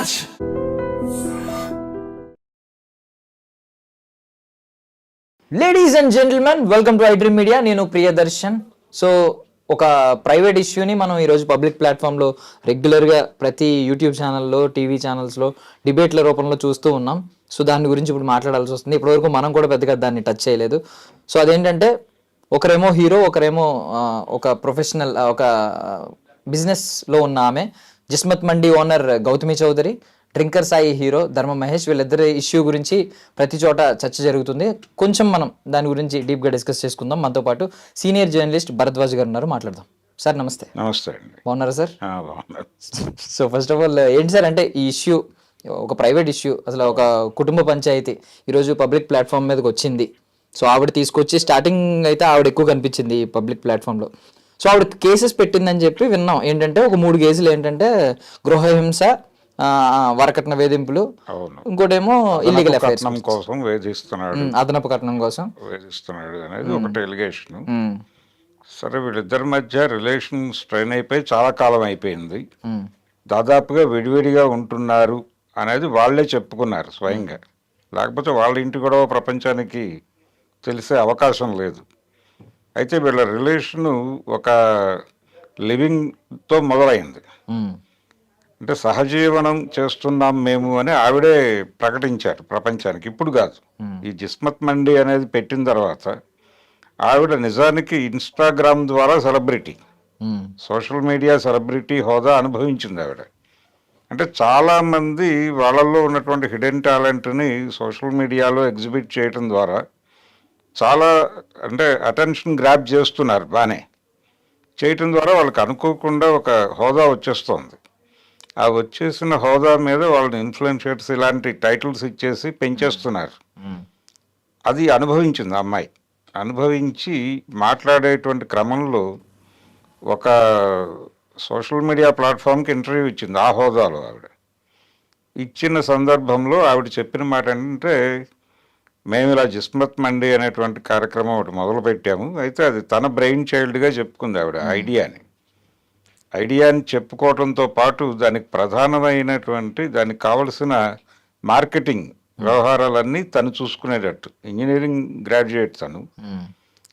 Raj. Ladies and gentlemen, welcome to iDream media. నేను Priyadarshan. So ఒక private ఇష్యూని మనం ఈరోజు పబ్లిక్ ప్లాట్ఫామ్లో రెగ్యులర్గా ప్రతి యూట్యూబ్ ఛానల్లో, టీవీ ఛానల్స్లో డిబేట్ల రూపంలో చూస్తూ ఉన్నాం. సో దాని గురించి ఇప్పుడు మాట్లాడాల్సి వస్తుంది. ఇప్పటివరకు మనం కూడా పెద్దగా దాన్ని టచ్ చేయలేదు. సో అదేంటంటే ఒకరేమో హీరో, ఒకరేమో ఒక ప్రొఫెషనల్, ఒక బిజినెస్లో ఉన్న ఆమె, Jismat Mandi owner Gautami Chowdary, drinker Sai hero Dharma Mahesh, వీళ్ళిద్దరి ఇష్యూ గురించి ప్రతి చోట చర్చ జరుగుతుంది. కొంచెం మనం దాని గురించి డీప్గా డిస్కస్ చేసుకుందాం. మనతో పాటు సీనియర్ జర్నలిస్ట్ భరద్వాజ్ గారు ఉన్నారు, మాట్లాడదాం. సార్ నమస్తే. నమస్తే అండి. బాగున్నారా సార్? బాగున్నారు. సో ఫస్ట్ ఆఫ్ ఆల్ ఏంటి సార్ అంటే ఈ ఇష్యూ ఒక ప్రైవేట్ ఇష్యూ, అసలు ఒక కుటుంబ పంచాయతీ ఈరోజు పబ్లిక్ ప్లాట్ఫామ్ మీదకి వచ్చింది. సో ఆవిడ తీసుకొచ్చి స్టార్టింగ్ అయితే ఆవిడ ఎక్కువ కనిపించింది ఈ పబ్లిక్ ప్లాట్ఫామ్లో. సో ఆవిడ కేసెస్ పెట్టిందని చెప్పి విన్నాం. ఏంటంటే ఒక 3 కేసులు ఏంటంటే గృహహింస, వరకట్న వేధింపులు, ఇంకోటేమో ఇల్లీగల్ అఫైర్స్ కోసం వేధిస్తున్నాడు, అదనపు కట్నం కోసం వేధిస్తున్నాడు అనేది ఒకటి ఎలిగేషన్. సరే, వీళ్ళిద్దరి మధ్య రిలేషన్ స్ట్రెయిన్ అయిపోయి చాలా కాలం అయిపోయింది. దాదాపుగా విడివిడిగా ఉంటున్నారు అనేది వాళ్ళే చెప్పుకున్నారు స్వయంగా. లేకపోతే వాళ్ళ ఇంటి గొడవ ప్రపంచానికి తెలిసే అవకాశం లేదు. అయితే వీళ్ళ రిలేషను ఒక లివింగ్తో మొదలైంది. అంటే సహజీవనం చేస్తున్నాం మేము అని ఆవిడే ప్రకటించారు ప్రపంచానికి. ఇప్పుడు కాదు, ఈ జిస్మత్ మండి అనేది పెట్టిన తర్వాత ఆవిడ నిజానికి ఇన్స్టాగ్రామ్ ద్వారా సెలబ్రిటీ, సోషల్ మీడియా సెలబ్రిటీ హోదా అనుభవించింది ఆవిడ. అంటే చాలామంది వాళ్ళల్లో ఉన్నటువంటి హిడెన్ టాలెంట్ని సోషల్ మీడియాలో ఎగ్జిబిట్ చేయడం ద్వారా చాలా అంటే అటెన్షన్ గ్రాప్ చేస్తున్నారు. బాగానే చేయటం ద్వారా వాళ్ళకి అనుకోకుండా ఒక హోదా వచ్చేస్తుంది. ఆ వచ్చేసిన హోదా మీద వాళ్ళని ఇన్ఫ్లుయెన్షియర్స్ ఇలాంటి టైటిల్స్ ఇచ్చేసి పెంచేస్తున్నారు. అది అనుభవించింది ఆ అమ్మాయి. అనుభవించి మాట్లాడేటువంటి క్రమంలో ఒక సోషల్ మీడియా ప్లాట్ఫామ్కి ఇంటర్వ్యూ ఇచ్చింది ఆ హోదాలో. ఆవిడ ఇచ్చిన సందర్భంలో ఆవిడ చెప్పిన మాట ఏంటంటే, మేము ఇలా జిస్మత్ మండి అనేటువంటి కార్యక్రమం ఒకటి మొదలుపెట్టాము. అయితే అది తన బ్రెయిన్ చైల్డ్గా చెప్పుకుంది ఆవిడ ఐడియాని చెప్పుకోవడంతో పాటు దానికి ప్రధానమైనటువంటి దానికి కావలసిన మార్కెటింగ్ వ్యవహారాలన్నీ తను చూసుకునేటట్టు. ఇంజనీరింగ్ గ్రాడ్యుయేట్ తను.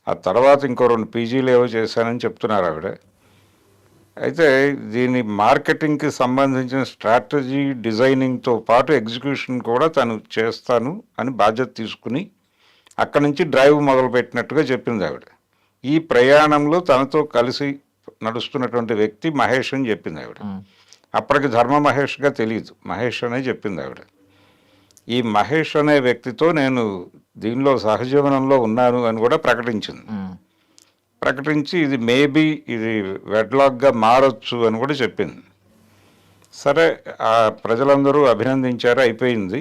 ఆ తర్వాత ఇంకో 2 పీజీలు ఏవో చేశానని చెప్తున్నారు ఆవిడ. అయితే దీని మార్కెటింగ్కి సంబంధించిన స్ట్రాటజీ డిజైనింగ్తో పాటు ఎగ్జిక్యూషన్ కూడా తను చేస్తాను అని బాధ్యత తీసుకుని అక్కడి నుంచి డ్రైవ్ మొదలుపెట్టినట్టుగా చెప్పింది ఆవిడ. ఈ ప్రయాణంలో తనతో కలిసి నడుస్తున్నటువంటి వ్యక్తి మహేష్ అని చెప్పింది ఆవిడ. అప్పటికి ధర్మ మహేష్గా తెలియదు, మహేష్ అనే చెప్పింది ఆవిడ. ఈ మహేష్ అనే వ్యక్తితో నేను దీనిలో సహజీవనంలో ఉన్నాను అని కూడా ప్రకటించింది. ప్రకటించి ఇది మేబీ ఇది వెడ్లాక్గా మారొచ్చు అని కూడా చెప్పింది. సరే, ఆ ప్రజలందరూ అభినందించారు, అయిపోయింది.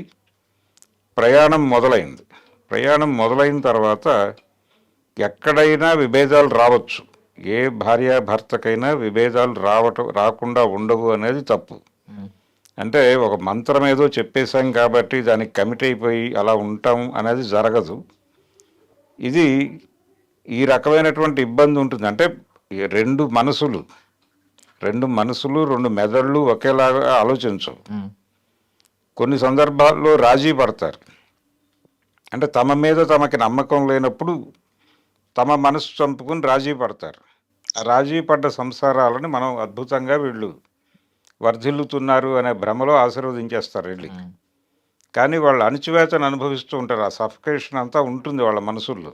ప్రయాణం మొదలైంది. ప్రయాణం మొదలైన తర్వాత ఎక్కడైనా విభేదాలు రావచ్చు. ఏ భార్యాభర్తకైనా విభేదాలు రాకుండా ఉండవు అనేది తప్పు. అంటే ఒక మంత్రం ఏదో చెప్పేశాం కాబట్టి దానికి కమిట్ అయిపోయి అలా ఉంటాం అనేది జరగదు. ఇది ఈ రకమైనటువంటి ఇబ్బంది ఉంటుంది. అంటే 2 మనసులు 2 మెదళ్ళు ఒకేలాగా ఆలోచించవు. కొన్ని సందర్భాల్లో రాజీ పడతారు. అంటే తమ మీద తమకి నమ్మకం లేనప్పుడు తమ మనసు చంపుకుని రాజీ పడతారు. ఆ రాజీ పడ్డ సంసారాలను మనం అద్భుతంగా వీళ్ళు వర్ధిల్లుతున్నారు అనే భ్రమలో ఆశీర్వదించేస్తారు వెళ్ళి. కానీ వాళ్ళు అణచివేతను అనుభవిస్తూ ఉంటారు. ఆ సఫికేషన్ అంతా ఉంటుంది వాళ్ళ మనసుల్లో.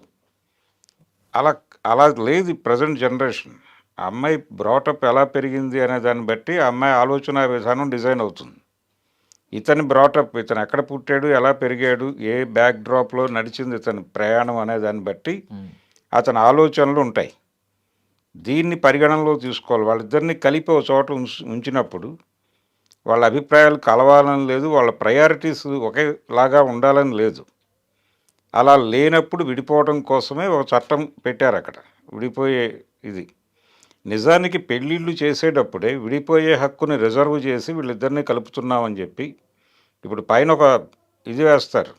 అలా లేదు ప్రజెంట్ జనరేషన్. ఆ అమ్మాయి బ్రాటప్ ఎలా పెరిగింది అనే దాన్ని బట్టి ఆ అమ్మాయి ఆలోచన విధానం డిజైన్ అవుతుంది. ఇతని బ్రాటప్, ఇతను ఎక్కడ పుట్టాడు, ఎలా పెరిగాడు, ఏ బ్యాక్ డ్రాప్లో నడిచింది ఇతని ప్రయాణం అనే దాన్ని బట్టి అతని ఆలోచనలు ఉంటాయి. దీన్ని పరిగణనలో తీసుకోవాలి. వాళ్ళిద్దరిని కలిపి ఒక చోట ఉంచినప్పుడు వాళ్ళ అభిప్రాయాలు కలవాలని లేదు, వాళ్ళ ప్రయారిటీస్ ఒకేలాగా ఉండాలని లేదు. అలా లేనప్పుడు విడిపోవడం కోసమే ఒక చట్టం పెట్టారు అక్కడ, విడిపోయే ఇది. నిజానికి పెళ్ళిళ్ళు చేసేటప్పుడే విడిపోయే హక్కుని రిజర్వ్ చేసి వీళ్ళిద్దరినీ కలుపుతున్నామని చెప్పి ఇప్పుడు పైన ఒక ఇది వేస్తారు,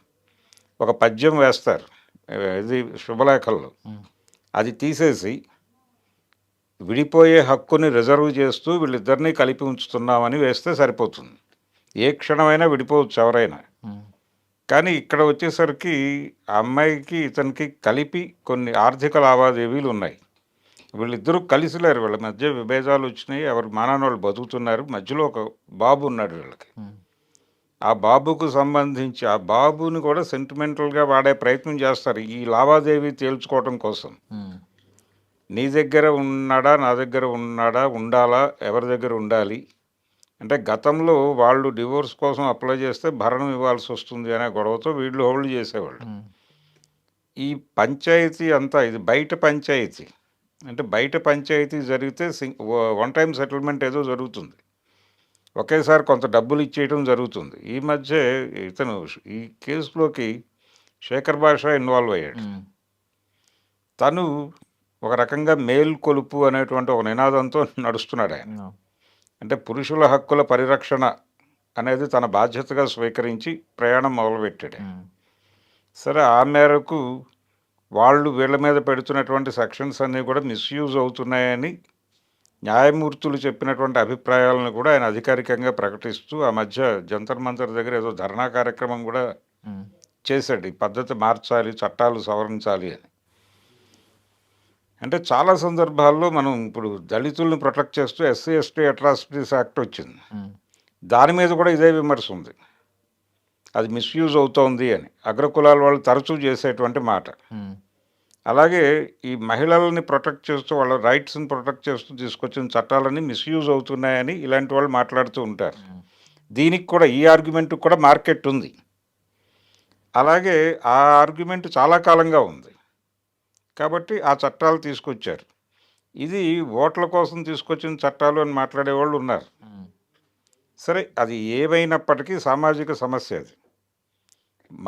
ఒక పద్యం వేస్తారు, ఇది శుభలేఖల్లో. అది తీసేసి విడిపోయే హక్కుని రిజర్వ్ చేస్తూ వీళ్ళిద్దరినీ కలిపి ఉంచుతున్నామని వేస్తే సరిపోతుంది. ఏ క్షణమైనా విడిపోవచ్చు ఎవరైనా. ఉమ్, కానీ ఇక్కడ వచ్చేసరికి ఆ అమ్మాయికి ఇతనికి కలిపి కొన్ని ఆర్థిక లావాదేవీలు ఉన్నాయి. వీళ్ళిద్దరూ కలిసి లేరు. వీళ్ళ మధ్య విభేదాలు వచ్చినాయి. ఎవరి మానాన వాళ్ళు బతుకుతున్నారు. మధ్యలో ఒక బాబు ఉన్నాడు వీళ్ళకి. ఉమ్, ఆ బాబుకు సంబంధించి ఆ బాబుని కూడా సెంటిమెంటల్గా వాడే ప్రయత్నం చేస్తారు ఈ లావాదేవీ తేల్చుకోవటం కోసం. ఉమ్, నీ దగ్గర ఉన్నాడా, నా దగ్గర ఉన్నాడా, ఉండాలా, ఎవరి దగ్గర ఉండాలి అంటే గతంలో వాళ్ళు డివోర్స్ కోసం అప్లై చేస్తే భరణం ఇవ్వాల్సి వస్తుంది అనే గొడవతో వీళ్ళు హోల్డ్ చేసేవాళ్ళు. ఉమ్, ఈ పంచాయతీ అంతా ఇది బయట పంచాయతీ. అంటే బయట పంచాయతీ జరిగితే వన్ టైం సెటిల్మెంట్ ఏదో జరుగుతుంది. ఒకేసారి కొంత డబ్బులు ఇచ్చేయడం జరుగుతుంది. ఈ మధ్య ఇతను ఈ కేసులోకి శేఖర్ భాష ఇన్వాల్వ్ అయ్యాడు. ఉమ్, తను ఒక రకంగా మేల్కొలుపు అనేటువంటి ఒక నినాదంతో నడుస్తున్నాడు ఆయన. ఉమ్, అంటే పురుషుల హక్కుల పరిరక్షణ అనేది తన బాధ్యతగా స్వీకరించి ప్రయాణం మొదలుపెట్టాడు. ఉమ్, సరే ఆ మేరకు వాళ్ళు వీళ్ళ మీద పెడుతున్నటువంటి సెక్షన్స్ అన్నీ కూడా మిస్యూజ్ అవుతున్నాయని న్యాయమూర్తులు చెప్పినటువంటి అభిప్రాయాలను కూడా ఆయన అధికారికంగా ప్రకటిస్తూ ఆ మధ్య జంతర్ మంతర్ దగ్గర ఏదో ధర్నా కార్యక్రమం కూడా ఉమ్, చేశాడు. ఈ పద్ధతి మార్చాలి, చట్టాలు సవరించాలి అని. అంటే చాలా సందర్భాల్లో మనం ఇప్పుడు దళితుల్ని ప్రొటెక్ట్ చేస్తూ ఎస్సీ ఎస్టీ అట్రాసిటీస్ యాక్ట్ వచ్చింది. ఉమ్, దాని మీద కూడా ఇదే విమర్శ ఉంది. అది మిస్యూజ్ అవుతోంది అని అగ్రకులాల వాళ్ళు తరచూ చేసేటువంటి మాట. ఉమ్, అలాగే ఈ మహిళల్ని ప్రొటెక్ట్ చేస్తూ వాళ్ళ రైట్స్ని ప్రొటెక్ట్ చేస్తూ తీసుకొచ్చిన చట్టాలన్నీ మిస్యూజ్ అవుతున్నాయని ఇలాంటి వాళ్ళు మాట్లాడుతూ ఉంటారు. ఉమ్, దీనికి కూడా ఈ ఆర్గ్యుమెంట్కి కూడా మార్కెట్ ఉంది. అలాగే ఆ ఆర్గ్యుమెంట్ చాలా కాలంగా ఉంది కాబట్టి ఆ చట్టాలు తీసుకొచ్చారు. ఇది ఓట్ల కోసం తీసుకొచ్చిన చట్టాలు అని మాట్లాడేవాళ్ళు ఉన్నారు. ఉమ్, సరే అది ఏమైనప్పటికీ సామాజిక సమస్య అది.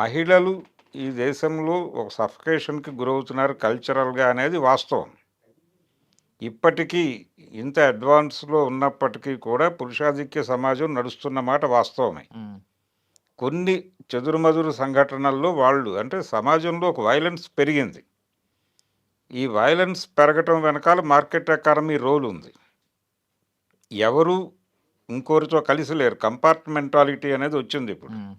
మహిళలు ఈ దేశంలో ఒక సఫకేషన్కి గురవుతున్నారు కల్చరల్గా అనేది వాస్తవం. ఇప్పటికీ ఇంత అడ్వాన్స్లో ఉన్నప్పటికీ కూడా పురుషాధిక్య సమాజం నడుస్తున్న మాట వాస్తవమే. ఉమ్, కొన్ని చెదురుమదురు సంఘటనల్లో వాళ్ళు అంటే సమాజంలో ఒక వైలెన్స్ పెరిగింది. ఈ వైలెన్స్ పెరగటం వెనకాల మార్కెట్ ఎకానమీ రోల్ ఉంది. ఎవరు ఇంకోరితో కలిసి లేరు. కంపార్ట్మెంటాలిటీ అనేది వచ్చింది ఇప్పుడు. ఉమ్,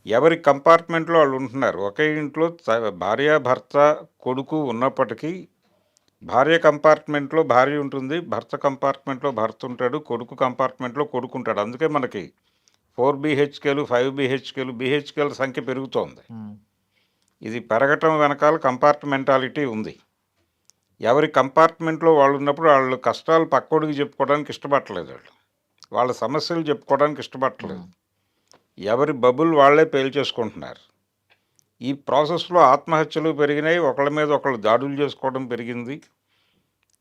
ఎవరి కంపార్ట్మెంట్లో వాళ్ళు ఉంటున్నారు. ఒకే ఇంట్లో భార్య భర్త కొడుకు ఉన్నప్పటికీ భార్య కంపార్ట్మెంట్లో భార్య ఉంటుంది, భర్త కంపార్ట్మెంట్లో భర్త ఉంటాడు, కొడుకు కంపార్ట్మెంట్లో కొడుకు ఉంటాడు. అందుకే మనకి 4 BHKలు 5 BHKలు BHKల సంఖ్య పెరుగుతోంది. ఉమ్, ఇది పెరగటం వెనకాల కంపార్ట్మెంటాలిటీ ఉంది. ఎవరి కంపార్ట్మెంట్లో వాళ్ళు ఉన్నప్పుడు వాళ్ళు కష్టాలు పక్కోడికి చెప్పుకోవడానికి ఇష్టపడట్లేదు. వాళ్ళ సమస్యలు చెప్పుకోవడానికి ఇష్టపడట్లేదు. ఎవరి బబుల్ వాళ్ళే పేల్చేసుకుంటున్నారు. ఈ ప్రాసెస్లో ఆత్మహత్యలు పెరిగినాయి. ఒకళ్ళ మీద ఒకళ్ళు దాడులు చేసుకోవడం పెరిగింది.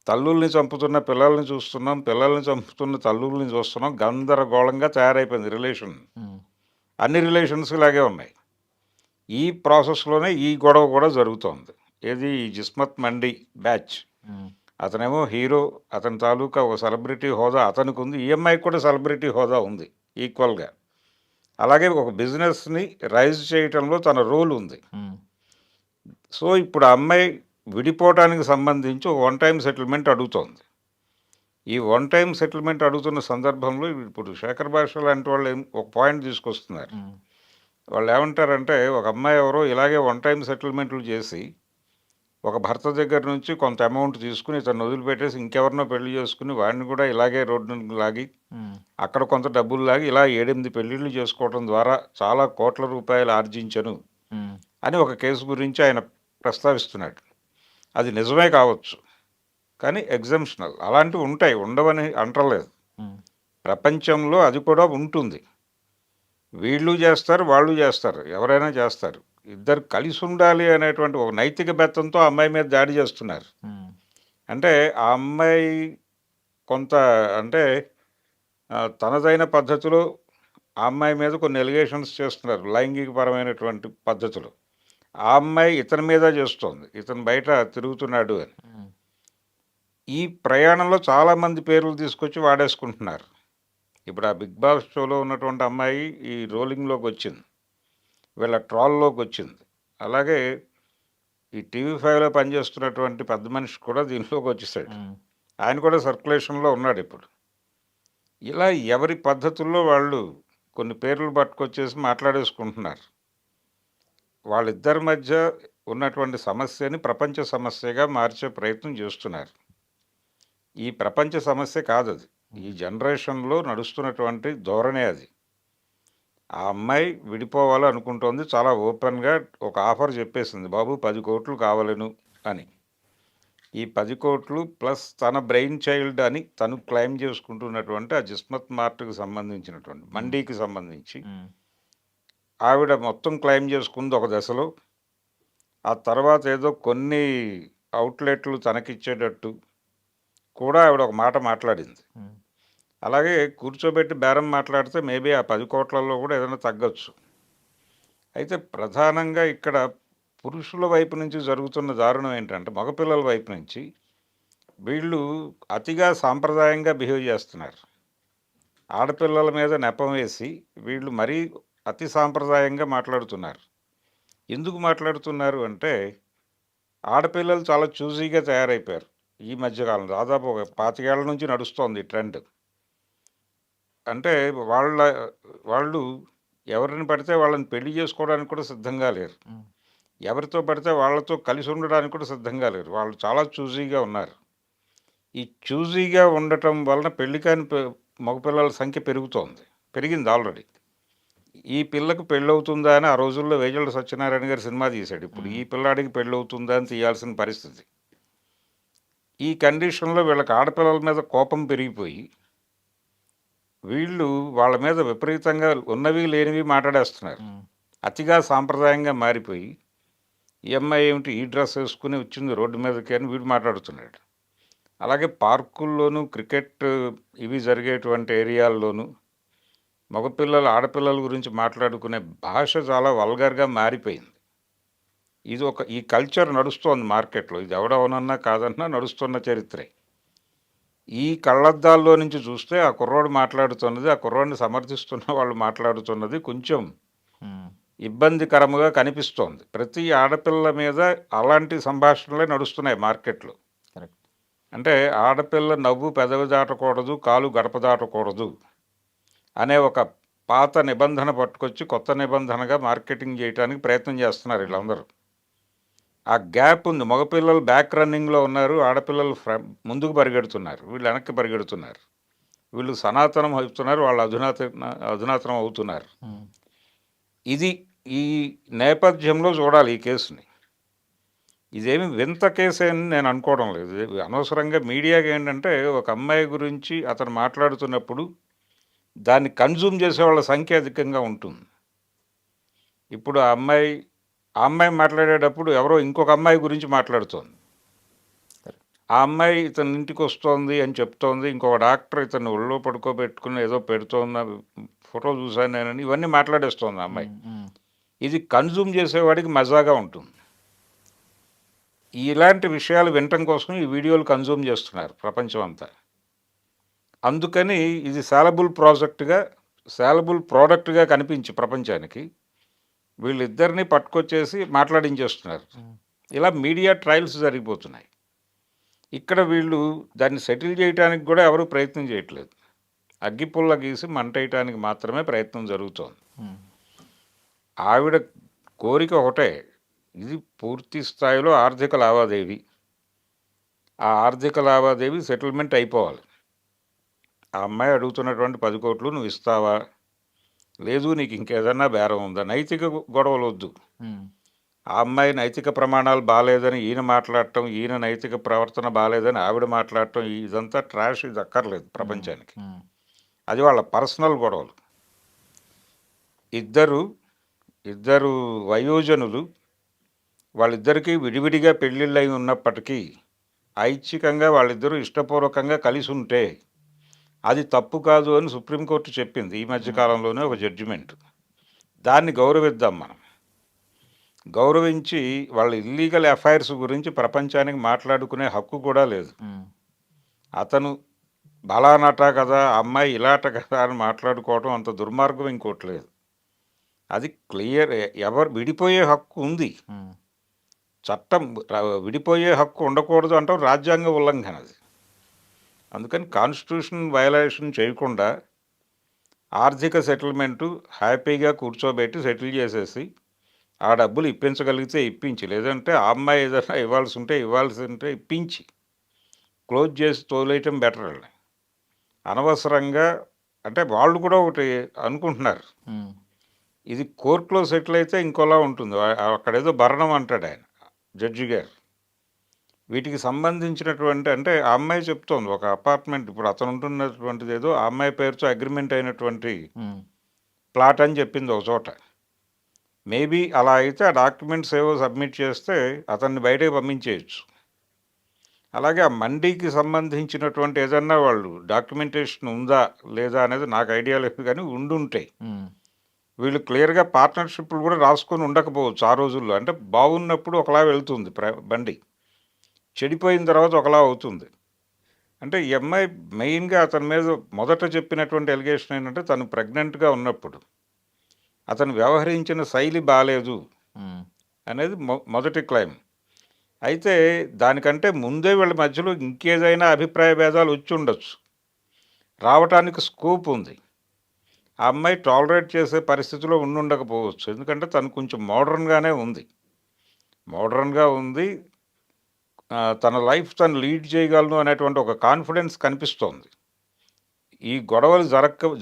తల్లుల్ని చంపుతున్న పిల్లల్ని చూస్తున్నాం, పిల్లల్ని చంపుతున్న తల్లుల్ని చూస్తున్నాం. గందరగోళంగా తయారైపోయింది రిలేషన్. ఉమ్, అన్ని రిలేషన్స్ ఇలాగే ఉన్నాయి. ఈ ప్రాసెస్లోనే ఈ గొడవ కూడా జరుగుతోంది. ఏది ఈ జిస్మత్ మండి బ్యాచ్. ఉమ్, అతనేమో హీరో, అతని తాలూకా ఒక సెలబ్రిటీ హోదా అతనికి ఉంది. ఈఎంఐకి కూడా సెలబ్రిటీ హోదా ఉంది ఈక్వల్గా. అలాగే ఒక బిజినెస్ని రైజ్ చేయటంలో తన రోల్ ఉంది. ఉమ్, సో ఇప్పుడు ఆ అమ్మాయి విడిపోవడానికి సంబంధించి ఒక వన్ టైం సెటిల్మెంట్ అడుగుతోంది. ఈ వన్ టైం సెటిల్మెంట్ అడుగుతున్న సందర్భంలో ఇప్పుడు శేఖర్ భాష లాంటి వాళ్ళు ఒక పాయింట్ తీసుకొస్తున్నారు. ఉమ్, వాళ్ళు ఏమంటారంటే ఒక అమ్మాయి ఎవరో ఇలాగే వన్ టైం సెటిల్మెంట్లు చేసి ఒక భర్త దగ్గర నుంచి కొంత అమౌంట్ తీసుకుని ఇతను వదిలిపెట్టేసి ఇంకెవరినో పెళ్లి చేసుకుని వాడిని కూడా ఇలాగే రోడ్డును లాగి ఉమ్, అక్కడ కొంత డబ్బులు లాగి ఇలా 7-8 పెళ్ళిళ్ళు చేసుకోవడం ద్వారా చాలా కోట్ల రూపాయలు ఆర్జించను ఉమ్, అని ఒక కేసు గురించి ఆయన ప్రస్తావిస్తున్నాడు. అది నిజమే కావచ్చు, కానీ ఎగ్జంప్షనల్ అలాంటివి ఉంటాయి, ఉండవని అంటలేదు. ఉమ్, ప్రపంచంలో అది కూడా ఉంటుంది. వీళ్ళు చేస్తారు, వాళ్ళు చేస్తారు, ఎవరైనా చేస్తారు. ఇద్దరు కలిసి ఉండాలి అనేటువంటి ఒక నైతిక బెత్తంతో ఆ అమ్మాయి మీద దాడి చేస్తున్నారు. ఉమ్, అంటే ఆ అమ్మాయి కొంత అంటే తనదైన పద్ధతిలో ఆ అమ్మాయి మీద కొన్ని ఎలిగేషన్స్ చేస్తున్నారు లైంగికపరమైనటువంటి పద్ధతులు. ఆ అమ్మాయి ఇతని మీద చేస్తోంది, ఇతను బయట తిరుగుతున్నాడు అని. ఉమ్, ఈ ప్రయాణంలో చాలామంది పేర్లు తీసుకొచ్చి వాడేసుకుంటున్నారు. ఇప్పుడు ఆ బిగ్ బాస్ షోలో ఉన్నటువంటి అమ్మాయి ఈ రోలింగ్లోకి వచ్చింది, వీళ్ళ ట్రాల్లోకి వచ్చింది. అలాగే ఈ TV5లో పనిచేస్తున్నటువంటి పెద్ద మనిషి కూడా దీనిలోకి వచ్చేసాడు. ఉమ్, ఆయన కూడా సర్క్యులేషన్లో ఉన్నాడు ఇప్పుడు. ఇలా ఎవరి పద్ధతుల్లో వాళ్ళు కొన్ని పేర్లు పట్టుకొచ్చేసి మాట్లాడేసుకుంటున్నారు. వాళ్ళిద్దరి మధ్య ఉన్నటువంటి సమస్యని ప్రపంచ సమస్యగా మార్చే ప్రయత్నం చేస్తున్నారు. ఈ ప్రపంచ సమస్య కాదది. ఈ జనరేషన్‌లో నడుస్తున్నటువంటి ధోరణే అది. ఆ అమ్మాయి విడిపోవాలి అనుకుంటోంది. చాలా ఓపెన్‌గా ఒక ఆఫర్ చెప్పేసింది. బాబు 10,00,00,000 కావలెను అని. ఈ 10,00,00,000 ప్లస్ తన బ్రెయిన్ చైల్డ్ అని తను క్లెయిమ్ చేసుకుంటున్నటువంటి ఆ జిస్మత్ మార్ట్‌కి సంబంధించినటువంటి మండీకి సంబంధించి ఆవిడ మొత్తం క్లెయిమ్ చేసుకుంది ఒక దశలో. ఆ తర్వాత ఏదో కొన్ని అవుట్‌లెట్లు తనకిచ్చేటట్టు కూడా ఆవిడ ఒక మాట మాట్లాడింది. అలాగే కూర్చోబెట్టి బేరం మాట్లాడితే మేబీ ఆ 10,00,00,000లో కూడా ఏదైనా తగ్గొచ్చు. అయితే ప్రధానంగా ఇక్కడ పురుషుల వైపు నుంచి జరుగుతున్న దారుణం ఏంటంటే, మగపిల్లల వైపు నుంచి వీళ్ళు అతిగా సాంప్రదాయంగా బిహేవ్ చేస్తున్నారు. ఆడపిల్లల మీద నెపం వేసి వీళ్ళు మరీ అతి సాంప్రదాయంగా మాట్లాడుతున్నారు. ఎందుకు మాట్లాడుతున్నారు అంటే, ఆడపిల్లలు చాలా చూజీగా తయారైపోయారు. ఈ మధ్యకాలంలో దాదాపు ఒక 25 ఏళ్ల నుంచి నడుస్తోంది ఈ ట్రెండ్. అంటే వాళ్ళు ఎవరిని పడితే వాళ్ళని పెళ్లి చేసుకోవడానికి కూడా సిద్ధంగా లేరు. ఎవరితో పడితే వాళ్ళతో కలిసి ఉండడానికి కూడా సిద్ధంగా లేరు. వాళ్ళు చాలా చూజీగా ఉన్నారు. ఈ చూజీగా ఉండటం వలన పెళ్లి కాని మగపిల్లల సంఖ్య పెరుగుతోంది. పెరిగింది ఆల్రెడీ. ఈ పిల్లకు పెళ్ళవుతుందా అని ఆ రోజుల్లో వేజల సత్యనారాయణ గారు సినిమా తీశాడు. ఇప్పుడు ఈ పిల్లాడికి పెళ్ళవుతుందా అని తీయాల్సిన పరిస్థితి. ఈ కండిషన్‌లో వీళ్ళకి ఆడపిల్లల మీద కోపం పెరిగిపోయి వీళ్ళు వాళ్ళ మీద విపరీతంగా ఉన్నవి లేనివి మాట్లాడేస్తున్నారు. అతిగా సాంప్రదాయంగా మారిపోయి, ఈ అమ్మాయి ఏమిటి ఈ డ్రెస్ వేసుకుని వచ్చింది రోడ్డు మీదకి అని వీడు మాట్లాడుతున్నాడు. అలాగే పార్కుల్లోనూ క్రికెట్ ఇవి జరిగేటువంటి ఏరియాల్లోనూ మగపిల్లలు ఆడపిల్లల గురించి మాట్లాడుకునే భాష చాలా వల్గర్‌గా మారిపోయింది. ఈ కల్చర్ నడుస్తోంది మార్కెట్‌లో. ఇది ఎవడవనన్నా కాదన్నా నడుస్తున్న చరిత్రే. ఈ కళ్ళద్దాల్లో నుంచి చూస్తే ఆ కుర్రోడు మాట్లాడుతున్నది, ఆ కుర్రోడిని సమర్థిస్తున్న వాళ్ళు మాట్లాడుతున్నది కొంచెం ఇబ్బందికరముగా కనిపిస్తోంది. ప్రతి ఆడపిల్ల మీద అలాంటి సంభాషణలే నడుస్తున్నాయి మార్కెట్‌లో. కరెక్ట్. అంటే ఆడపిల్ల నవ్వు పెదవి దాటకూడదు, కాలు గడప దాటకూడదు అనే ఒక పాత నిబంధన పట్టుకొచ్చి కొత్త నిబంధనగా మార్కెటింగ్ చేయడానికి ప్రయత్నం చేస్తున్నారు వీళ్ళందరూ. ఆ గ్యాప్ ఉంది. మగపిల్లలు బ్యాక్ రన్నింగ్‌లో ఉన్నారు. ఆడపిల్లలు ముందుకు పరిగెడుతున్నారు. వీళ్ళు వెనక్కి పరిగెడుతున్నారు. వీళ్ళు సనాతనం అవుతున్నారు. వాళ్ళు అధునాతనం అవుతున్నారు. ఇది ఈ నేపథ్యంలో చూడాలి ఈ కేసుని. ఇదేమి వింత కేసే అని నేను అనుకోవడం లేదు. అనవసరంగా మీడియాకి ఏంటంటే ఒక అమ్మాయి గురించి అతను మాట్లాడుతున్నప్పుడు దాన్ని కన్జ్యూమ్ చేసే వాళ్ళ సంఖ్య అధికంగా ఉంటుంది. ఇప్పుడు ఆ అమ్మాయి మాట్లాడేటప్పుడు ఎవరో ఇంకొక అమ్మాయి గురించి మాట్లాడుతోంది. ఆ అమ్మాయి ఇతని ఇంటికి వస్తోంది అని చెప్తోంది. ఇంకొక డాక్టర్ ఇతన్ని ఒళ్ళో పడుకోబెట్టుకుని ఏదో పెడుతోంది, ఫోటో చూశాను నేనని ఇవన్నీ మాట్లాడేస్తోంది ఆ అమ్మాయి. ఇది కన్జ్యూమ్ చేసేవాడికి మజాగా ఉంటుంది. ఇలాంటి విషయాలు వినటం కోసం ఈ వీడియోలు కన్జ్యూమ్ చేస్తున్నారు ప్రపంచం అంతా. అందుకని ఇది సాలబుల్ ప్రోడక్ట్గా కనిపించి ప్రపంచానికి వీళ్ళిద్దరిని పట్టుకొచ్చేసి మాట్లాడించేస్తున్నారు. ఇలా మీడియా ట్రయల్స్ జరిగిపోతున్నాయి. ఇక్కడ వీళ్ళు దాన్ని సెటిల్ చేయడానికి కూడా ఎవరు ప్రయత్నం చేయట్లేదు. అగ్గిపుల్ల గీసి మంటేయటానికి మాత్రమే ప్రయత్నం జరుగుతోంది. ఆవిడ కోరిక ఒకటే, ఇది పూర్తి స్థాయిలో ఆర్థిక లావాదేవీ. ఆ ఆర్థిక లావాదేవీ సెటిల్మెంట్ అయిపోవాలి. ఆ అమ్మాయి అడుగుతున్నటువంటి 10,00,00,000 నువ్వు ఇస్తావా, లేదు నీకు ఇంకేదన్నా బేరం ఉందా, నైతిక గొడవలు వద్దు. ఆ అమ్మాయి నైతిక ప్రమాణాలు బాగాలేదని ఈయన మాట్లాడటం, ఈయన నైతిక ప్రవర్తన బాగాలేదని ఆవిడ మాట్లాడటం, ఇదంతా ట్రాష్, ఇది అక్కర్లేదు ప్రపంచానికి. అది వాళ్ళ పర్సనల్ గొడవలు. ఇద్దరు వయోజనులు, వాళ్ళిద్దరికీ విడివిడిగా పెళ్ళిళ్ళు అయి ఉన్నప్పటికీ ఐచ్ఛికంగా వాళ్ళిద్దరూ ఇష్టపూర్వకంగా కలిసి ఉంటే అది తప్పు కాదు అని సుప్రీంకోర్టు చెప్పింది ఈ మధ్యకాలంలోనే ఒక జడ్జిమెంట్. దాన్ని గౌరవిద్దాం మనం. గౌరవించి వాళ్ళ ఇల్లీగల్ అఫైర్స్ గురించి ప్రపంచానికి మాట్లాడుకునే హక్కు కూడా లేదు. అతను బలానట కదా, అమ్మాయి ఇలాట కదా అని మాట్లాడుకోవడం అంత దుర్మార్గం ఇంకోటి లేదు. అది క్లియర్. ఎవరు విడిపోయే హక్కు ఉంది. చట్టం విడిపోయే హక్కు ఉండకూడదు అంటాం రాజ్యాంగ ఉల్లంఘన అది. అందుకని కాన్స్టిట్యూషన్ వయలేషన్ చేయకుండా ఆర్థిక సెటిల్మెంటు హ్యాపీగా కూర్చోబెట్టి సెటిల్ చేసేసి ఆ డబ్బులు ఇప్పించగలిగితే ఇప్పించి, లేదంటే ఆ అమ్మాయి ఏదైనా ఇవ్వాల్సి ఉంటే ఇప్పించి క్లోజ్ చేసి తోలేయటం బెటర్ అండి. అనవసరంగా అంటే వాళ్ళు కూడా ఒకటి అనుకుంటున్నారు. ఉమ్, ఇది కోర్టులో సెటిల్ అయితే ఇంకోలా ఉంటుంది. అక్కడేదో భరణం అంటాడు ఆయన జడ్జి గారు. వీటికి సంబంధించినటువంటి అంటే ఆ అమ్మాయి చెప్తోంది ఒక అపార్ట్మెంట్ ఇప్పుడు అతను ఉంటున్నటువంటిది ఏదో ఆ అమ్మాయి పేరుతో అగ్రిమెంట్ అయినటువంటి ఉమ్, ప్లాట్ అని చెప్పింది ఒక చోట. మేబీ అలా అయితే ఆ డాక్యుమెంట్స్ ఏవో సబ్మిట్ చేస్తే అతన్ని బయటకు పంపించేయచ్చు. అలాగే ఆ మండీకి సంబంధించినటువంటి ఏదన్నా వాళ్ళు డాక్యుమెంటేషన్ ఉందా లేదా అనేది నాకు ఐడియా లేదు, కానీ ఉండుంటాయి. ఉమ్, వీళ్ళు క్లియర్గా పార్ట్నర్షిప్లు కూడా రాసుకొని ఉండకపోవచ్చు ఆ రోజుల్లో. అంటే బాగున్నప్పుడు ఒకలా వెళ్తుంది బండి, చెడిపోయిన తర్వాత ఒకలా అవుతుంది. అంటే ఈ అమ్మాయి మెయిన్గా అతని మీద మొదట చెప్పినటువంటి ఎలిగేషన్ ఏంటంటే తను ప్రెగ్నెంట్గా ఉన్నప్పుడు అతను వ్యవహరించిన శైలి బాలేదు ఉమ్, అనేది మొదటి క్లైమ్. అయితే దానికంటే ముందే వీళ్ళ మధ్యలో ఇంకేదైనా అభిప్రాయ భేదాలు వచ్చి ఉండొచ్చు, రావటానికి స్కోప్ ఉంది. ఆ అమ్మాయి టాలరేట్ చేసే పరిస్థితిలో ఉండకపోవచ్చు, ఎందుకంటే తను కొంచెం మోడర్న్గానే ఉంది. మోడర్న్గా ఉంది, తన లైఫ్ తను లీడ్ చేయగలను అనేటువంటి ఒక కాన్ఫిడెన్స్ కనిపిస్తోంది. ఈ గొడవలు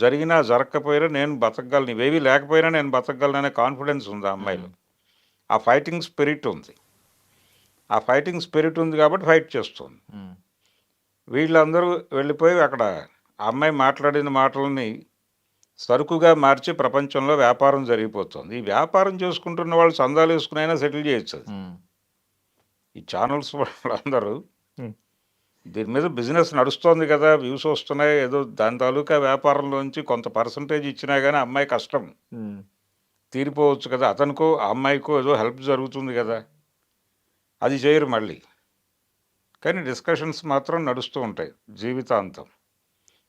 జరిగినా జరగకపోయినా నేను బతకగలను, ఇవేవి లేకపోయినా నేను బతకగలను అనే కాన్ఫిడెన్స్ ఉంది ఆ అమ్మాయిలో. ఆ ఫైటింగ్ స్పిరిట్ ఉంది. ఆ ఫైటింగ్ స్పిరిట్ ఉంది కాబట్టి ఫైట్ చేస్తుంది. ఉమ్, వీళ్ళందరూ వెళ్ళిపోయి అక్కడ ఆ అమ్మాయి మాట్లాడిన మాటలని సరుకుగా మార్చి ప్రపంచంలో వ్యాపారం జరిగిపోతుంది. ఈ వ్యాపారం చేసుకుంటున్న వాళ్ళు చందాలు వేసుకునైనా సెటిల్ చేయొచ్చు అది. ఉమ్, ఈ ఛానల్స్ వాళ్ళందరూ ఉమ్, దీని మీద బిజినెస్ నడుస్తోంది కదా, వ్యూస్ వస్తున్నాయి, ఏదో దాని తాలూకా వ్యాపారంలోంచి కొంత పర్సంటేజ్ ఇచ్చినా కానీ అమ్మాయి కష్టం ఉమ్, తీరిపోవచ్చు కదా, అతనికో ఆ అమ్మాయికో ఏదో హెల్ప్ జరుగుతుంది కదా, అది చేయరు మళ్ళీ. కానీ డిస్కషన్స్ మాత్రం నడుస్తూ ఉంటాయి జీవితాంతం.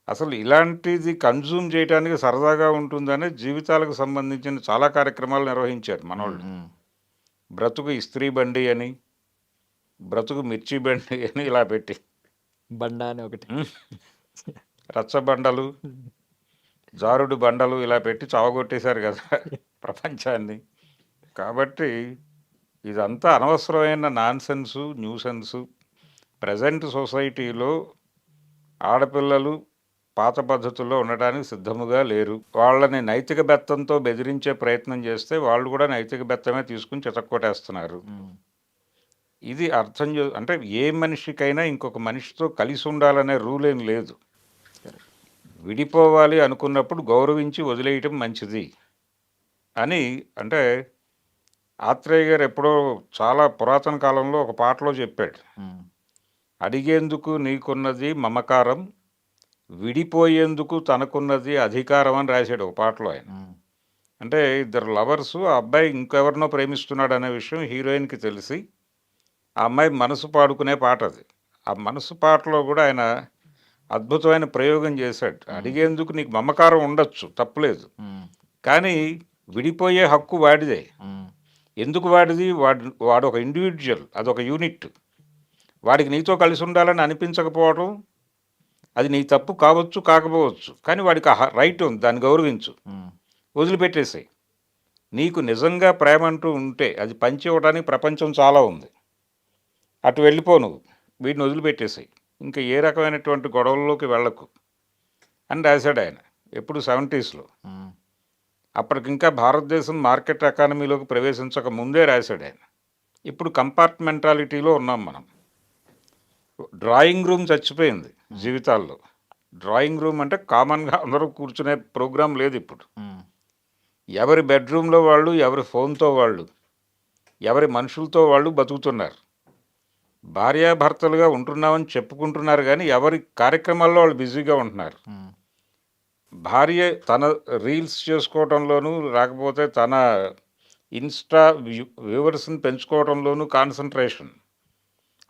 అసలు ఇలాంటిది కన్జ్యూమ్ చేయడానికి సరదాగా ఉంటుందనే జీవితాలకు సంబంధించిన చాలా కార్యక్రమాలు నిర్వహించారు మనోళ్ళు. ఉమ్, బ్రతుకు ఇస్త్రీ బండి అని, బ్రతుకు మిర్చి బండి అని ఇలా పెట్టి బండా అని ఒకటి. రచ్చబండలు, జారుడు బండలు ఇలా పెట్టి చావగొట్టేశారు కదా ప్రపంచాన్ని. కాబట్టి ఇదంతా అనవసరమైన నాన్సెన్సు, న్యూసెన్సు. ప్రజెంట్ సొసైటీలో ఆడపిల్లలు పాత పద్ధతుల్లో ఉండడానికి సిద్ధముగా లేరు. వాళ్ళని నైతిక బెత్తంతో బెదిరించే ప్రయత్నం చేస్తే వాళ్ళు కూడా నైతిక బెత్తమే తీసుకుని చితక్కొట్టేస్తున్నారు. ఉమ్, ఇది అర్థం అంటే ఏ మనిషికైనా ఇంకొక మనిషితో కలిసి ఉండాలనే రూల్ ఏం లేదు. విడిపోవాలి అనుకున్నప్పుడు గౌరవించి వదిలేయటం మంచిది అని. అంటే ఆత్రేయ గారు ఎప్పుడో చాలా పురాతన కాలంలో ఒక పాటలో చెప్పాడు, ఉమ్, అడిగేందుకు నీకున్నది మమకారం, విడిపోయేందుకు తనకున్నది అధికారం అని రాశాడు ఒక పాటలో ఆయన. ఉమ్, అంటే ఇద్దరు లవర్సు, ఆ అబ్బాయి ఇంకెవరినో ప్రేమిస్తున్నాడు అనే విషయం హీరోయిన్కి తెలిసి ఆ అమ్మాయి మనసు పాడుకునే పాట అది. ఆ మనసు పాటలో కూడా ఆయన అద్భుతమైన ప్రయోగం చేశాడు. అడిగేందుకు నీకు మమకారం ఉండొచ్చు, తప్పులేదు, ఉమ్, కానీ విడిపోయే హక్కు వాడిదే. ఉమ్, ఎందుకు వాడిది? వాడు ఒక ఇండివిజువల్, అదొక యూనిట్. వాడికి నీతో కలిసి ఉండాలని అనిపించకపోవడం అది నీ తప్పు కావచ్చు, కాకపోవచ్చు, కానీ వాడికి ఆ రైట్ ఉంది, దాన్ని గౌరవించు, ఉమ్, వదిలిపెట్టేసాయి. నీకు నిజంగా ప్రేమ అంటూ ఉంటే అది పంచి ఇవ్వడానికి ప్రపంచం చాలా ఉంది, అటు వెళ్ళిపో, నువ్వు వీడిని వదిలిపెట్టేసాయి, ఇంకా ఏ రకమైనటువంటి గొడవల్లోకి వెళ్ళకు అని రాశాడు ఆయన. ఎప్పుడు 70sలో. ఉమ్, అప్పటికింకా భారతదేశం మార్కెట్ ఎకానమీలోకి ప్రవేశించక ముందే రాశాడు ఆయన. ఇప్పుడు కంపార్ట్మెంటాలిటీలో ఉన్నాం మనం. డ్రాయింగ్ రూమ్ చచ్చిపోయింది జీవితాల్లో. డ్రాయింగ్ రూమ్ అంటే కామన్గా అందరూ కూర్చునే ప్రోగ్రాం లేదు ఇప్పుడు. ఉమ్, ఎవరి బెడ్రూమ్లో వాళ్ళు, ఎవరి ఫోన్తో వాళ్ళు, ఎవరి మనుషులతో వాళ్ళు బతుకుతున్నారు. భార్యాభర్తలుగా ఉంటున్నామని చెప్పుకుంటున్నారు, కానీ ఎవరి కార్యక్రమాల్లో వాళ్ళు బిజీగా ఉంటున్నారు. ఉమ్, భార్య తన రీల్స్ చేసుకోవడంలోనూ, లేకపోతే తన ఇన్స్టా వ్యూవర్స్ని పెంచుకోవడంలోనూ కాన్సన్ట్రేషన్.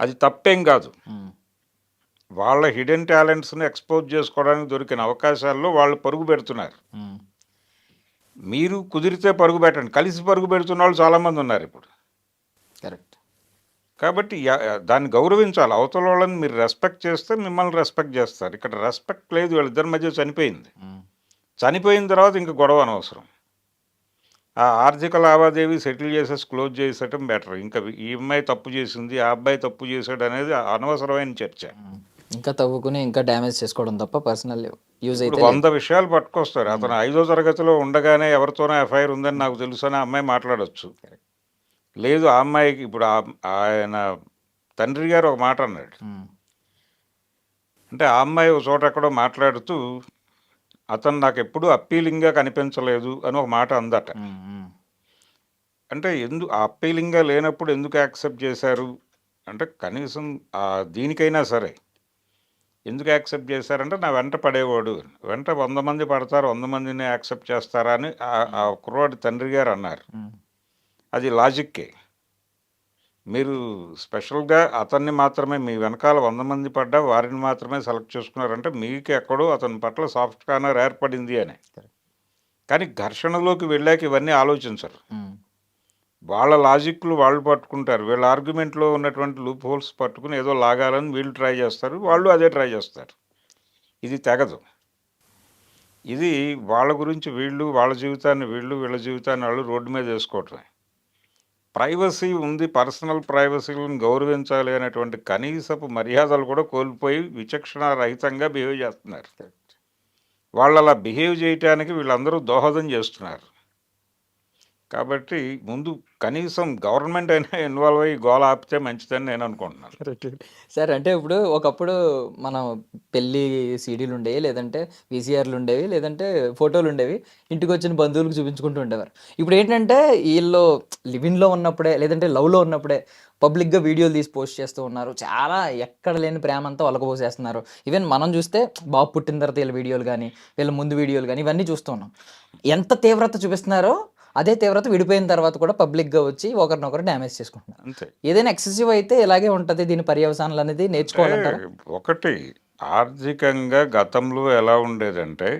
అది తప్పేం కాదు. ఉమ్, వాళ్ళ హిడెన్ టాలెంట్స్ని ఎక్స్పోజ్ చేసుకోవడానికి దొరికిన అవకాశాల్లో వాళ్ళు పరుగు పెడుతున్నారు. ఉమ్, మీరు కుదిరితే పరుగు పెట్టండి. కలిసి పరుగు పెడుతున్న వాళ్ళు చాలామంది ఉన్నారు ఇప్పుడు. కరెక్ట్. కాబట్టి దాన్ని గౌరవించాలి. అవతల వాళ్ళని మీరు రెస్పెక్ట్ చేస్తే మిమ్మల్ని రెస్పెక్ట్ చేస్తారు. ఇక్కడ రెస్పెక్ట్ లేదు, వీళ్ళిద్దరి మధ్య చనిపోయింది. ఉమ్, చనిపోయిన తర్వాత ఇంక గొడవ అనవసరం. ఆ ఆర్థిక లావాదేవీ సెటిల్ చేసేసి క్లోజ్ చేసేయటం బెటర్. ఇంకా ఈ అమ్మాయి తప్పు చేసింది, ఆ అబ్బాయి తప్పు చేశాడు అనేది అనవసరమైన చర్చ. ఇంకా తవ్వుకుని ఇంకా డ్యామేజ్ చేసుకోవడం తప్ప పర్సనల్ యూజ్ అయితే ఇప్పుడు 100 విషయాలు పట్టుకొస్తారు. అతను 5వ తరగతిలో ఉండగానే ఎవరితోనో ఎఫ్ఐఆర్ ఉందని నాకు తెలుసు అని ఆ అమ్మాయి మాట్లాడొచ్చు. లేదు ఆ అమ్మాయికి ఇప్పుడు ఆయన తండ్రి గారు ఒక మాట అన్నాడు. అంటే ఆ అమ్మాయి ఒక చోట ఎక్కడో మాట్లాడుతూ అతను నాకు ఎప్పుడూ అప్పీలింగ్గా కనిపించలేదు అని ఒక మాట అందట. అంటే ఆ అప్పీలింగ్గా లేనప్పుడు ఎందుకు యాక్సెప్ట్ చేశారు అంటే కనీసం దీనికైనా సరే ఎందుకు యాక్సెప్ట్ చేశారంటే నా వెంట పడేవాడు, వెంట 100 మంది పడతారు, 100 మందిని యాక్సెప్ట్ చేస్తారా అని ఆ కుర్రాడి తండ్రి గారు అన్నారు. అది లాజిక్కే. మీరు స్పెషల్గా అతన్ని మాత్రమే మీ వెనకాల 100 మంది పడ్డా వారిని మాత్రమే సెలెక్ట్ చేసుకున్నారంటే మీకు ఎక్కడో అతని పట్ల సాఫ్ట్ కార్నర్ ఏర్పడింది అని. కానీ ఘర్షణలోకి వెళ్ళాక ఇవన్నీ ఆలోచించరు. వాళ్ళ లాజిక్లు వాళ్ళు పట్టుకుంటారు, వీళ్ళ ఆర్గ్యుమెంట్లో ఉన్నటువంటి లూప్ హోల్స్ పట్టుకుని ఏదో లాగాలని వీళ్ళు ట్రై చేస్తారు, వాళ్ళు అదే ట్రై చేస్తారు. ఇది తెగదు. ఇది వాళ్ళ గురించి వీళ్ళు, వాళ్ళ జీవితాన్ని వీళ్ళు, వీళ్ళ జీవితాన్ని వాళ్ళు రోడ్డు మీద వేసుకోవటమే. ప్రైవసీ ఉంది, పర్సనల్ ప్రైవసీలను గౌరవించాలి అనేటువంటి కనీసపు మర్యాదలు కూడా కోల్పోయి విచక్షణారహితంగా బిహేవ్ చేస్తున్నారు. వాళ్ళు అలా బిహేవ్ చేయటానికి వీళ్ళందరూ దోహదం చేస్తున్నారు. కాబట్టి ముందు కనీసం గవర్నమెంట్ అయినా ఇన్వాల్వ్ అయ్యి గోల ఆపితే మంచిదని నేను అనుకుంటున్నాను. సార్ అంటే ఇప్పుడు ఒకప్పుడు మనం పెళ్ళి సీడీలు ఉండేవి, లేదంటే వీసీఆర్లు ఉండేవి, లేదంటే ఫోటోలు ఉండేవి, ఇంటికి వచ్చిన బంధువులకు చూపించుకుంటూ ఉండేవారు. ఇప్పుడు ఏంటంటే వీళ్ళు లివింగ్లో ఉన్నప్పుడే లేదంటే లవ్లో ఉన్నప్పుడే పబ్లిక్గా వీడియోలు తీసి పోస్ట్ చేస్తూ ఉన్నారు. చాలా ఎక్కడ లేని ప్రేమ అంతా ఒలకపోసేస్తున్నారు. ఈవెన్ మనం చూస్తే బాబు పుట్టిన తర్వాత వీళ్ళ వీడియోలు కానీ వీళ్ళ ముందు వీడియోలు కానీ ఇవన్నీ చూస్తూ ఉన్నాం. ఎంత తీవ్రత చూపిస్తున్నారో అదే తీవ్రత విడిపోయిన తర్వాత కూడా పబ్లిక్గా వచ్చి ఒకరినొకరు డ్యామేజ్ చేసుకుంటున్నారు. అంతే. ఏదైనా ఎక్సెసివ్ అయితే ఇలాగే ఉంటుంది. దీని పర్యవసానాలు అనేది నేర్చుకోవాలంటారు. ఒకటి ఆర్థికంగా గతంలో ఎలా ఉండేదంటే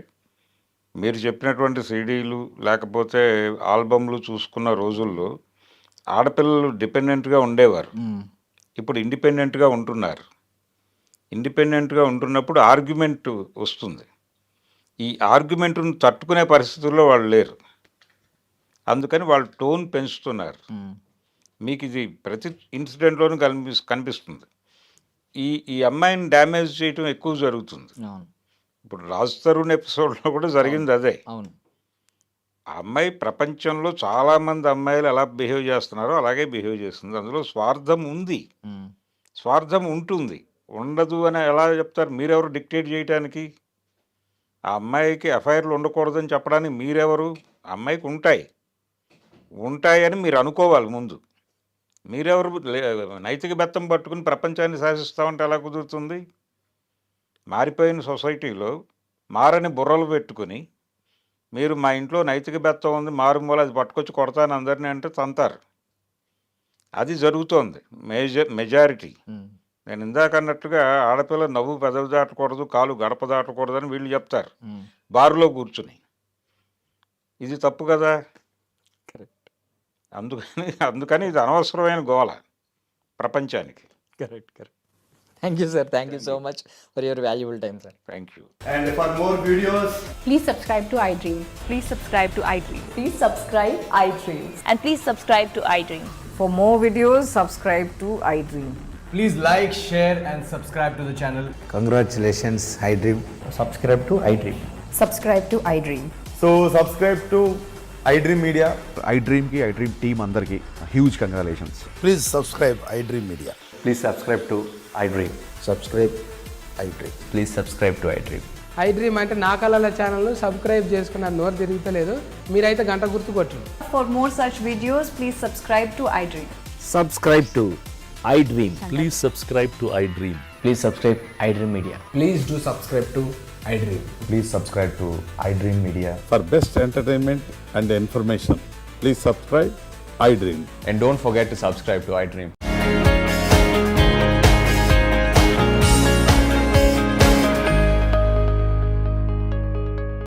మీరు చెప్పినటువంటి సీడీలు లేకపోతే ఆల్బమ్లు చూసుకున్న రోజుల్లో ఆడపిల్లలు డిపెండెంట్గా ఉండేవారు. ఇప్పుడు ఇండిపెండెంట్గా ఉంటున్నారు. ఇండిపెండెంట్గా ఉంటున్నప్పుడు ఆర్గ్యుమెంట్ వస్తుంది. ఈ ఆర్గ్యుమెంట్ను తట్టుకునే పరిస్థితుల్లో వాళ్ళు లేరు. అందుకని వాళ్ళు టోన్ పెంచుతున్నారు. మీకు ఇది ప్రతి ఇన్సిడెంట్లోనూ కనిపిస్తుంది. ఈ అమ్మాయిని డ్యామేజ్ చేయటం ఎక్కువ జరుగుతుంది. ఇప్పుడు రాజ్ తరుణ్ ఎపిసోడ్లో కూడా జరిగింది అదే. అవును. ఆ అమ్మాయి ప్రపంచంలో చాలామంది అమ్మాయిలు ఎలా బిహేవ్ చేస్తున్నారో అలాగే బిహేవ్ చేస్తుంది. అందులో స్వార్థం ఉంది, స్వార్థం ఉంటుంది, ఉండదు అని ఎలా చెప్తారు? మీరెవరు డిక్టేట్ చేయటానికి? ఆ అమ్మాయికి ఎఫ్ఐఆర్లు ఉండకూడదని చెప్పడానికి మీరెవరు? ఆ అమ్మాయికి ఉంటాయని మీరు అనుకోవాలి ముందు. మీరెవరు నైతిక బెత్తం పట్టుకుని ప్రపంచాన్ని శాసిస్తామంటే ఎలా కుదురుతుంది? మారిపోయిన సొసైటీలో మారని బుర్రలు పెట్టుకుని మీరు మా ఇంట్లో నైతిక బెత్తం ఉంది, మారుమూల అది పట్టుకొచ్చి కొడతాను అందరినీ అంటే తంతారు. అది జరుగుతోంది మెజారిటీ. నేను ఇందాక అన్నట్టుగా ఆడపిల్ల నవ్వు పెదవి దాటకూడదు, కాలు గడప దాటకూడదు అని వీళ్ళు చెప్తారు బారులో కూర్చుని. ఇది తప్పు కదా. అందుకని ఇది అనవసరమైన గోల ప్రపంచానికి. Correct. Thank you, sir. Thank you so much for your valuable time, sir. Thank you. And for more videos, Please subscribe to iDream. Please subscribe to iDream. Please subscribe iDream. And please subscribe to iDream. For more videos, subscribe to iDream. please like, share, and subscribe to the channel. Congratulations, iDream. Subscribe to iDream. Subscribe to iDream. So subscribe to iDream Media. iDream की iDream team अंदर की huge congratulations. Please subscribe iDream Media. Please subscribe to iDream. Subscribe iDream. Please subscribe to iDream. iDream అంటే నా కళల channel subscribe చేసుకున్నారు, నోరు తిరుగుతలేదు. మీరైతే గంట గుర్తు కొట్టండి. For more such videos, please subscribe to iDream. Subscribe to iDream. Please subscribe to iDream. Please subscribe iDream Media. Please do subscribe to iDream. Please subscribe to iDream Media. For best entertainment and information, please subscribe iDream. And don't forget to subscribe to iDream.